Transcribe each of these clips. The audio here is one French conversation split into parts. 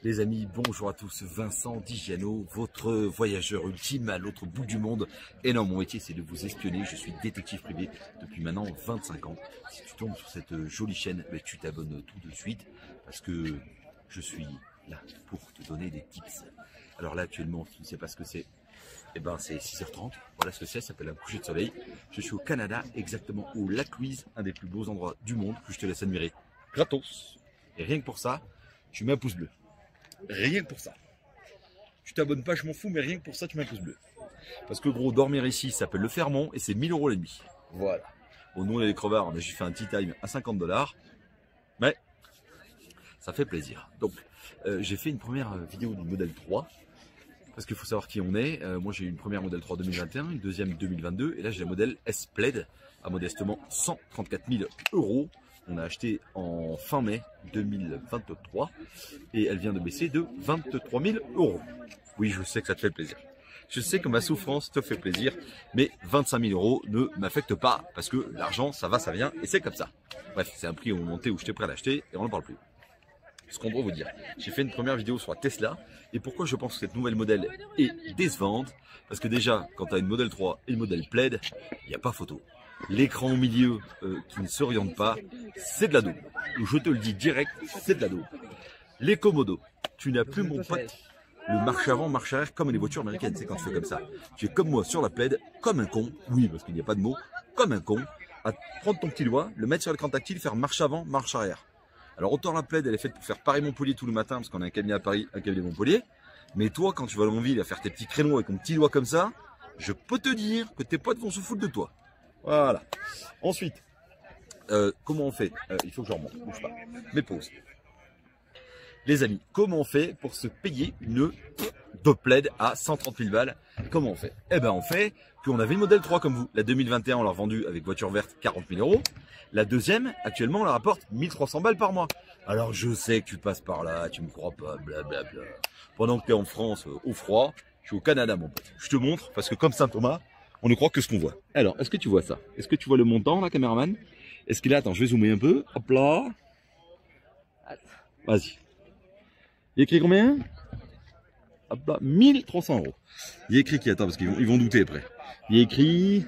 Les amis, bonjour à tous, Vincent Digiano, votre voyageur ultime à l'autre bout du monde. Et non, mon métier c'est de vous espionner, je suis détective privé depuis maintenant 25 ans. Si tu tombes sur cette jolie chaîne, tu t'abonnes tout de suite parce que je suis là pour te donner des tips. Alors là actuellement, tu ne sais pas ce que c'est, eh ben c'est 6h30, voilà ce que c'est, ça s'appelle un coucher de soleil. Je suis au Canada, exactement au Lac Louise, un des plus beaux endroits du monde que je te laisse admirer gratos. Et rien que pour ça, tu mets un pouce bleu. Rien que pour ça. Tu t'abonnes pas, je m'en fous, mais rien que pour ça, tu mets un pouce bleu. Parce que gros, dormir ici, ça s'appelle le Fermont et c'est 1000 € la nuit. Voilà. Bon, nous, les crevards, on a juste fait un tea time à 50 $. Mais ça fait plaisir. Donc, j'ai fait une première vidéo du modèle 3. Parce qu'il faut savoir qui on est. Moi, j'ai eu une première modèle 3 2021, une deuxième 2022. Et là, j'ai la modèle S-Plaid à modestement 134 000 €. On a acheté en fin mai 2023 et elle vient de baisser de 23 000 €. Oui, je sais que ça te fait plaisir. Je sais que ma souffrance te fait plaisir, mais 25 000 € ne m'affecte pas parce que l'argent, ça va, ça vient et c'est comme ça. Bref, c'est un prix augmenté où j'étais prêt à l'acheter et on n'en parle plus. Ce qu'on doit vous dire, j'ai fait une première vidéo sur la Tesla et pourquoi je pense que cette nouvelle modèle est décevante. Parce que déjà, quand tu as une modèle 3 et une modèle Plaid, il n'y a pas photo. L'écran au milieu qui ne s'oriente pas, c'est de la daube. Je te le dis direct, c'est de la daube. Les commodos, tu n'as plus mon pote le marche avant, marche arrière comme les voitures américaines, c'est quand tu fais comme ça. Tu es comme moi sur la Plaid, comme un con, oui parce qu'il n'y a pas de mots, comme un con, à prendre ton petit doigt, le mettre sur l'écran tactile, faire marche avant, marche arrière. Alors autant la Plaid elle est faite pour faire Paris-Montpellier tout le matin parce qu'on a un cabinet à Paris, un cabinet à Montpellier. Mais toi quand tu vas en ville à faire tes petits créneaux avec ton petit doigt comme ça, je peux te dire que tes potes vont se foutre de toi. Voilà. Ensuite, comment on fait? Il faut que je remonte, bouge pas. Mes pauses. Les amis, comment on fait pour se payer une Plaid à 130 000 balles? Comment on fait? Eh ben on fait qu'on avait une modèle 3 comme vous. La 2021 on l'a revendue avec voiture verte 40 000 €. La deuxième, actuellement on la rapporte 1300 balles par mois. Alors je sais que tu passes par là, tu me crois pas, blablabla. Pendant que tu es en France au froid, je suis au Canada mon pote. Je te montre parce que comme Saint Thomas, on ne croit que ce qu'on voit. Alors, est-ce que tu vois ça? Est-ce que tu vois le montant, là, caméraman? Est-ce qu'il est... Attends, je vais zoomer un peu. Hop là. Vas-y. Il y a écrit combien? Hop là, 1300 €. Il y a écrit qui? Attends, parce qu'ils vont douter après. Il y a écrit...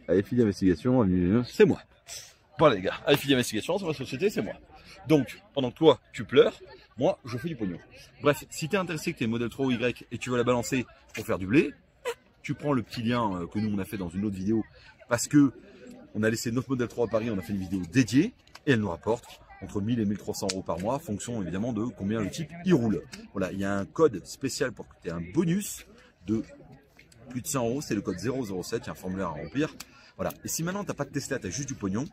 AFI d'investigation, c'est moi. Voilà les gars, AFI d'investigation, c'est ma société, c'est moi. Donc, pendant que toi, tu pleures, moi, je fais du pognon. Bref, si tu es intéressé que tu es modèle 3 ou Y et tu veux la balancer pour faire du blé, tu prends le petit lien que nous on a fait dans une autre vidéo parce que on a laissé notre modèle 3 à Paris, on a fait une vidéo dédiée et elle nous rapporte entre 1000 et 1300 € par mois, fonction évidemment de combien le type il roule. Voilà, il y a un code spécial pour que tu aies un bonus de plus de 100 €, c'est le code 007, il y a un formulaire à remplir. Voilà, et si maintenant tu n'as pas de Tesla, tu as juste du pognon,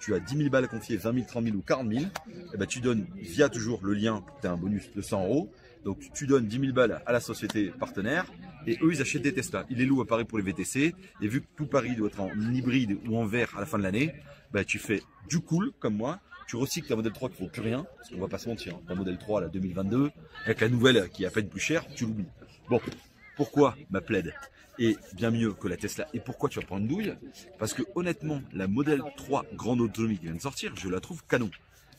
tu as 10 000 balles à confier, 20 000, 30 000 ou 40 000, et ben tu donnes via toujours le lien, tu as un bonus de 100 €. Donc tu donnes 10 000 balles à la société partenaire et eux ils achètent des Tesla. Ils les louent à Paris pour les VTC et vu que tout Paris doit être en hybride ou en vert à la fin de l'année, bah, tu fais du cool comme moi, tu recycles ta modèle 3 qui ne vaut plus rien, parce qu'on va pas se mentir, hein, la modèle 3 la 2022 avec la nouvelle qui est à peine plus chère, tu l'oublies. Bon, pourquoi ma Plaid est bien mieux que la Tesla et pourquoi tu vas prendre une douille? Parce que honnêtement la modèle 3 grande autonomie qui vient de sortir, je la trouve canon.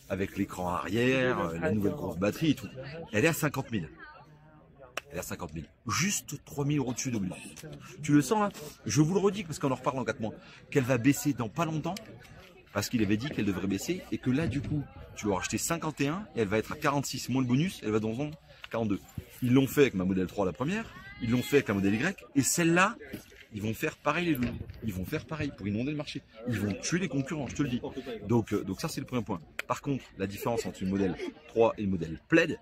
Avec l'écran arrière, la nouvelle grosse batterie et tout. Elle est à 50 000. Elle est à 50 000. Juste 3 000 € dessus de bonus. Tu le sens là? Je vous le redis parce qu'on en reparle en 4 mois. Qu'elle va baisser dans pas longtemps. Parce qu'il avait dit qu'elle devrait baisser. Et que là du coup, tu l'auras acheté 51 et elle va être à 46 moins le bonus. Elle va dans 42. Ils l'ont fait avec ma modèle 3 la première. Ils l'ont fait avec la modèle Y. Et celle-là, ils vont faire pareil les loups. Ils vont faire pareil pour inonder le marché. Ils vont tuer les concurrents, je te le dis. Donc ça c'est le premier point. Par contre, la différence entre une modèle 3 et une modèle Plaid,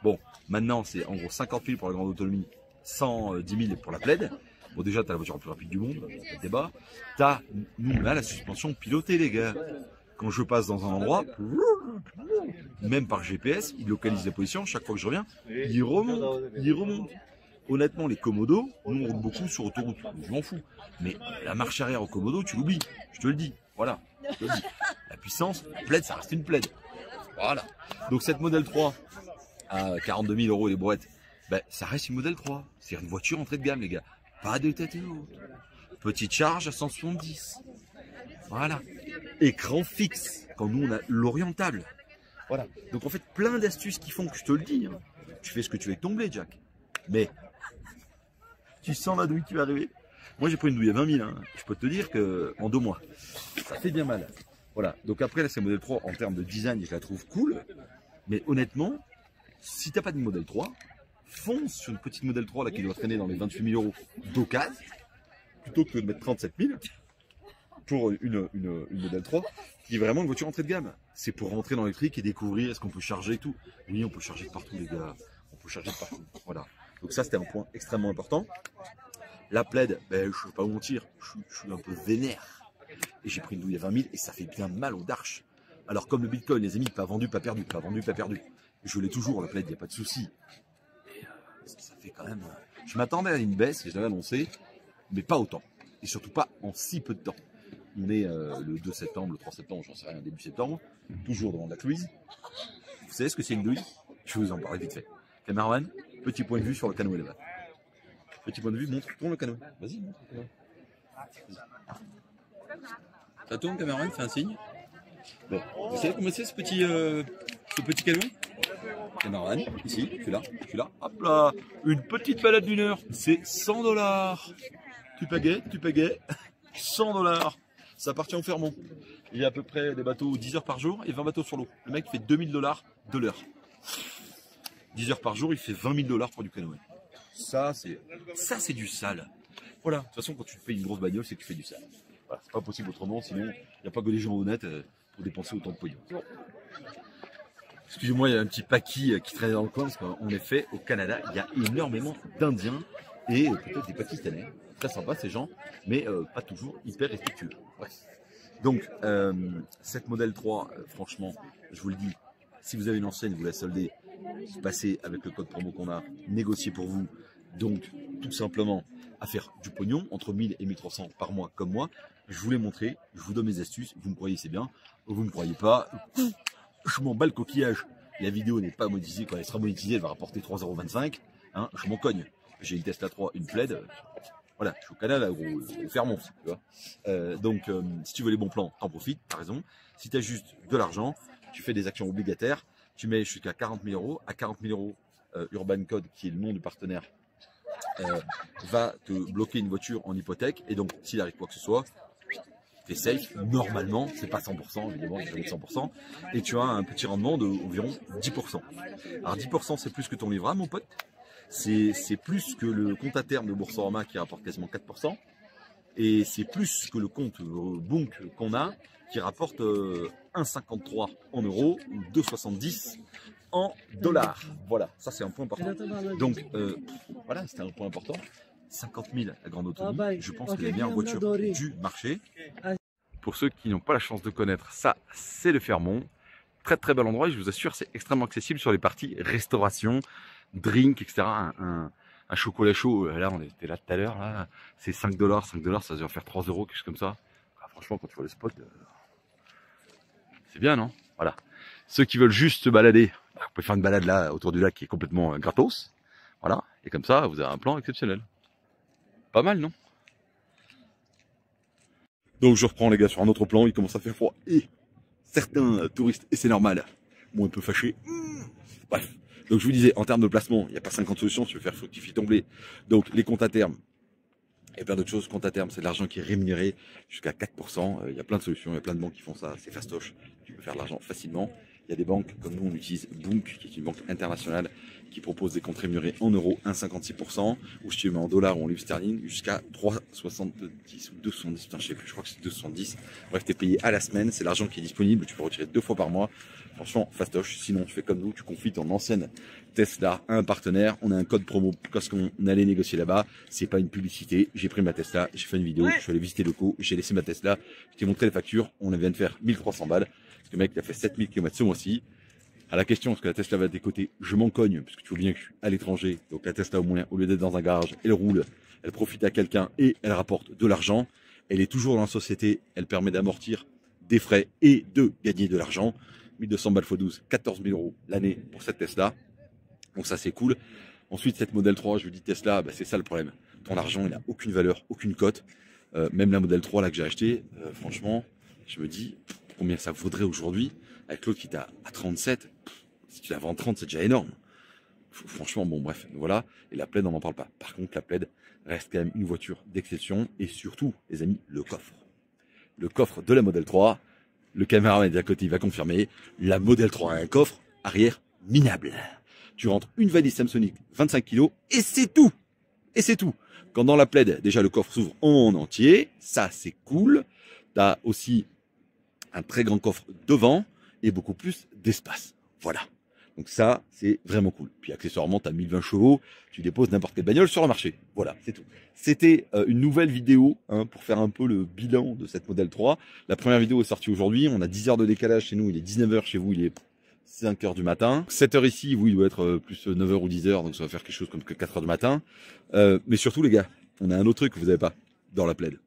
bon, maintenant c'est en gros 50 000 pour la grande autonomie, 110 000 pour la Plaid. Bon déjà, tu as la voiture la plus rapide du monde, pas de débat. Tu as, nous, là, la suspension pilotée les gars. Quand je passe dans un endroit, même par GPS, il localise la position, chaque fois que je reviens, il remonte. Honnêtement, les commodos, nous on roule beaucoup sur autoroute, je m'en fous. Mais la marche arrière au commodo, tu l'oublies, je te le dis. Voilà, je te le dis. La puissance, Plaid, ça reste une Plaid. Voilà. Donc cette modèle 3 à 42 000 € les brouettes, ben, ça reste une modèle 3. C'est une voiture entrée de gamme, les gars. Pas de tête haute. Petite charge à 170. Voilà. Écran fixe, quand nous on a l'orientable. Voilà. Donc en fait, plein d'astuces qui font que je te le dis. Hein. tu fais ce que tu veux avec ton blé, Jack. Mais tu sens la douille qui va arriver. Moi, j'ai pris une douille à 20 000. Hein. Je peux te dire qu'en 2 mois, ça fait bien mal. Voilà. Donc après, là, c'est modèle 3 en termes de design, je la trouve cool. Mais honnêtement, si tu n'as pas de modèle 3, fonce sur une petite modèle 3 là, qui doit traîner dans les 28 000 euros d'occasion, plutôt que de mettre 37 000 pour une modèle 3 qui est vraiment une voiture entrée de gamme. C'est pour rentrer dans l'électrique et découvrir est-ce qu'on peut charger et tout. Oui, on peut charger de partout, les gars. On peut charger de partout. Voilà. Donc ça, c'était un point extrêmement important. La plaid, ben, je ne vais pas vous mentir, je suis un peu vénère. Et j'ai pris une douille à 20 000 et ça fait bien mal aux darches. Alors comme le Bitcoin, les amis, pas vendu, pas perdu, pas vendu, pas perdu. Je l'ai toujours, la plaid, il n'y a pas de souci. Et ça fait quand même... Je m'attendais à une baisse, et je l'avais annoncé, mais pas autant. Et surtout pas en si peu de temps. On est le 2 septembre, le 3 septembre, j'en sais rien, début septembre, toujours devant la Louise. Vous savez ce que c'est une douille? Je vais vous en parler vite fait. Cameraman, petit point de vue sur le canoë là-bas. Petit point de vue, montre, tourne le canoë. Vas-y, montre le canoë. Ça tourne, cameraman, fais un signe. Bon, vous savez comment c'est ce petit canoë? Cameraman, ici, je suis là. Hop là, une petite balade d'une heure, c'est 100 $. Tu pagaies, 100 $. Ça appartient au Fermont. Il y a à peu près des bateaux 10 heures par jour et 20 bateaux sur l'eau. Le mec fait 2000 $ de l'heure. 10 heures par jour, il fait 20 000 $ pour du canoë. Ça, c'est du sale. Voilà. De toute façon, quand tu fais une grosse bagnole, c'est que tu fais du sale. Voilà. C'est pas possible autrement, sinon, il n'y a pas que des gens honnêtes pour dépenser autant de pognon. Excusez-moi, il y a un petit paquis qui traînait dans le coin, parce qu'en effet, au Canada, il y a énormément d'Indiens et peut-être des Pakistanais. Très sympa ces gens, mais pas toujours hyper respectueux. Ouais. Donc, cette modèle 3, franchement, je vous le dis, si vous avez une enseigne, vous la soldez, passez avec le code promo qu'on a, négocié pour vous. Donc, tout simplement, à faire du pognon, entre 1000 et 1300 par mois, comme moi. Je vous l'ai montré, je vous donne mes astuces, vous me croyez, c'est bien. Vous ne me croyez pas, je m'en bats le coquillage. La vidéo n'est pas monétisée, quand elle sera monétisée, elle va rapporter 3,25 €. Hein, je m'en cogne. J'ai une Tesla 3, une plaid. Voilà, je suis au Canada, au Fermont. Tu vois. Donc, si tu veux les bons plans, t'en profites, t'as raison. Si tu as juste de l'argent, tu fais des actions obligataires, tu mets jusqu'à 40 000 €. À 40 000 €, Urban Code, qui est le nom du partenaire, va te bloquer une voiture en hypothèque. Et donc, s'il arrive quoi que ce soit, tu es safe. Normalement, c'est pas 100%, évidemment, c'est jamais 100%. Et tu as un petit rendement d'environ 10%. Alors 10%, c'est plus que ton livret A, mon pote. C'est plus que le compte à terme de Boursorama qui rapporte quasiment 4%. Et c'est plus que le compte Bunq qu'on a qui rapporte 1,53 en euros ou 2,70 en dollars. Voilà, ça c'est un point important. Donc voilà, c'était un point important. 50 000 à grande autonomie, je pense que c'est la meilleure voiture du marché. Pour ceux qui n'ont pas la chance de connaître, ça c'est le Fermont. Très très bel endroit et je vous assure c'est extrêmement accessible sur les parties restauration, drink, etc. Un chocolat chaud, là on était là tout à l'heure, c'est 5 $, 5 $, ça doit faire 3 €, quelque chose comme ça. Ah, franchement quand tu vois le spot, c'est bien non? Voilà. Ceux qui veulent juste se balader, vous pouvez faire une balade là autour du lac qui est complètement gratos. Voilà, et comme ça vous avez un plan exceptionnel. Pas mal non? Donc je reprends les gars sur un autre plan, il commence à faire froid et certains touristes, et c'est normal, bon un peu fâchés. Bref. Donc je vous disais, en termes de placement, il n'y a pas 50 solutions si tu veux faire fructifier ton blé. Donc les comptes à terme, il y a plein d'autres choses. Compte à terme, c'est de l'argent qui est rémunéré jusqu'à 4%. Il y a plein de solutions, il y a plein de banques qui font ça. C'est fastoche, tu peux faire de l'argent facilement. Il y a des banques, comme nous on utilise Bunq, qui est une banque internationale, qui propose des comptes rémunérés en euros, 1,56%, ou si tu mets en dollars ou en livres sterling, jusqu'à 3,70 ou 2,70, putain, je sais plus, je crois que c'est 2,70. Bref, tu es payé à la semaine, c'est l'argent qui est disponible, tu peux retirer 2 fois par mois. Franchement, fastoche. Sinon, tu fais comme nous, tu confies ton ancienne Tesla à un partenaire. On a un code promo parce qu'on allait négocier là-bas. C'est pas une publicité. J'ai pris ma Tesla, j'ai fait une vidéo, je suis allé visiter le locaux, j'ai laissé ma Tesla, je t'ai montré les factures. On vient de faire 1300 balles. Le mec, il a fait 7000 km ce mois-ci. À la question, est-ce que la Tesla va décoter? Je m'en cogne, parce que tu vois bien que je suis à l'étranger. Donc la Tesla, au moins, au lieu d'être dans un garage, elle roule, elle profite à quelqu'un et elle rapporte de l'argent. Elle est toujours dans la société, elle permet d'amortir des frais et de gagner de l'argent. 1200 balles x 12, 14 000 € l'année pour cette Tesla. Donc ça c'est cool. Ensuite cette Model 3, je vous dis Tesla, bah, c'est ça le problème. Ton argent il n'a aucune valeur, aucune cote. Même la Model 3 là que j'ai acheté, franchement, je me dis combien ça vaudrait aujourd'hui avec l'autre qui est à 37. Si tu la vends 30, c'est déjà énorme. Franchement, bon, bref, voilà. Et la Plaid, on n'en parle pas. Par contre, la Plaid reste quand même une voiture d'exception. Et surtout, les amis, le coffre. Le coffre de la Model 3. Le caméraman est à côté, il va confirmer. La Model 3 a un coffre arrière minable. Tu rentres une valise Samsonite 25 kg et c'est tout. Et c'est tout. Quand dans la Plaid, déjà le coffre s'ouvre en entier. Ça, c'est cool. Tu as aussi un très grand coffre devant et beaucoup plus d'espace. Voilà. Donc ça, c'est vraiment cool. Puis accessoirement, tu as 1020 chevaux, tu déposes n'importe quelle bagnole sur le marché. Voilà, c'est tout. C'était une nouvelle vidéo pour faire un peu le bilan de cette Model 3. La première vidéo est sortie aujourd'hui. On a 10 heures de décalage chez nous, il est 19h chez vous, il est 5 heures du matin. 7 heures ici, vous, il doit être plus 9 heures ou 10 heures, donc ça va faire quelque chose comme 4 heures du matin. Mais surtout, les gars, on a un autre truc que vous n'avez pas dans la Plaid.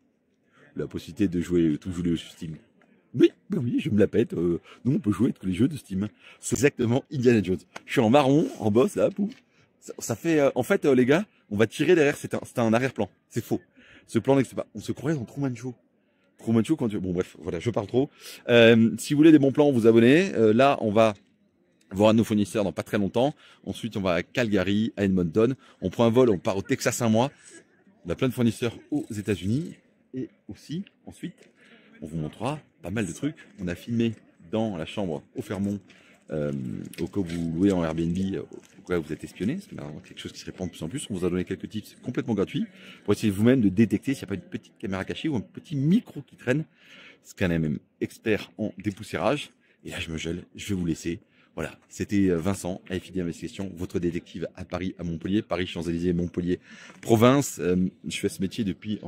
La possibilité de jouer tous les jeux sur Steam. Oui, ben oui, je me la pète. Nous, on peut jouer tous les jeux de Steam. C'est exactement Indiana Jones. Je suis en marron, en boss, là, pouf. Ça fait... en fait, les gars, on va tirer derrière. C'est un arrière-plan. C'est faux. Ce plan n'existe pas. On se croirait dans Truman Show. Truman Show quand tu... Bon, bref, voilà, je parle trop. Si vous voulez des bons plans, vous abonnez. Là, on va voir un de nos fournisseurs dans pas très longtemps. Ensuite, on va à Calgary, à Edmonton. On prend un vol, on part au Texas un mois. On a plein de fournisseurs aux États-Unis. Et aussi, ensuite, on vous montrera pas mal de trucs. On a filmé dans la chambre au Fermont, au cas où vous louez en Airbnb, au cas où vous êtes espionné, c'est quelque chose qui se répand de plus en plus. On vous a donné quelques tips complètement gratuits pour essayer vous-même de détecter s'il n'y a pas une petite caméra cachée ou un petit micro qui traîne. Scan MM expert en dépoussiérage. Et là, je me gèle, je vais vous laisser. Voilà, c'était Vincent, AFID Investigation, votre détective à Paris, à Montpellier, Paris, Champs-Élysées, Montpellier, province. Je fais ce métier depuis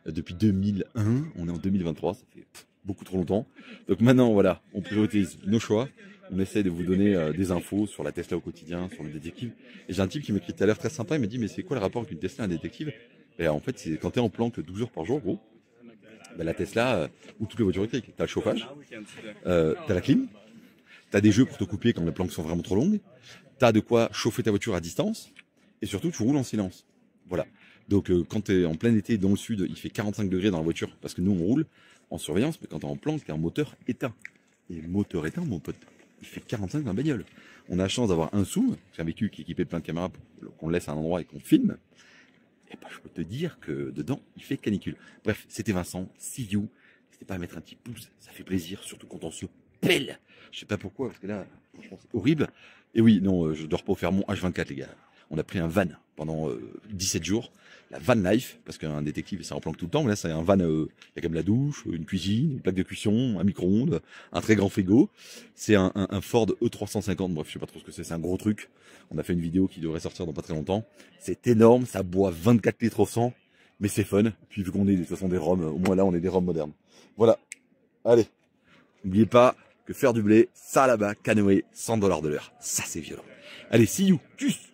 2001, on est en 2023, ça fait beaucoup trop longtemps. Donc maintenant, voilà, on priorise nos choix, on essaie de vous donner des infos sur la Tesla au quotidien, sur le détective. Et j'ai un type qui m'écrit tout à l'heure très sympa, il me dit, mais c'est quoi le rapport avec une Tesla et un détective? Et en fait, c'est quand tu es en planque 12 heures par jour, gros, ben la Tesla, ou toutes les voitures électriques, tu as le chauffage, tu as la clim, tu as des jeux pour te couper quand les planques sont vraiment trop longues, tu as de quoi chauffer ta voiture à distance, et surtout tu roules en silence. Voilà. Donc quand tu es en plein été dans le sud, il fait 45 degrés dans la voiture, parce que nous on roule en surveillance, mais quand tu es en planque, tu as un moteur éteint. Et moteur éteint, mon pote, il fait 45 dans la bagnole. On a la chance d'avoir un Zoom, c'est un véhicule qui est équipé de plein de caméras pour qu'on le laisse à un endroit et qu'on filme. Et ben, je peux te dire que dedans, il fait canicule. Bref, c'était Vincent, see you. N'hésitez pas à mettre un petit pouce, ça fait plaisir, surtout quand on se pèle. Je sais pas pourquoi, parce que là, franchement, c'est horrible. Et oui, non, je dors pas au Fermont H24, les gars. On a pris un van pendant 17 jours, la van life, parce qu'un détective, ça replanque tout le temps, mais là, c'est un van, il y a quand même la douche, une cuisine, une plaque de cuisson, un micro-ondes, un très grand frigo. C'est un Ford E350, bref, je sais pas trop ce que c'est un gros truc. On a fait une vidéo qui devrait sortir dans pas très longtemps. C'est énorme, ça boit 24 litres au 100, mais c'est fun. Puis vu qu'on est de toute façon des Roms, au moins là, on est des Roms modernes. Voilà. Allez, n'oubliez pas que faire du blé, ça là-bas, canoë, $100 de l'heure. Ça, c'est violent. Allez, see you. Tchuss.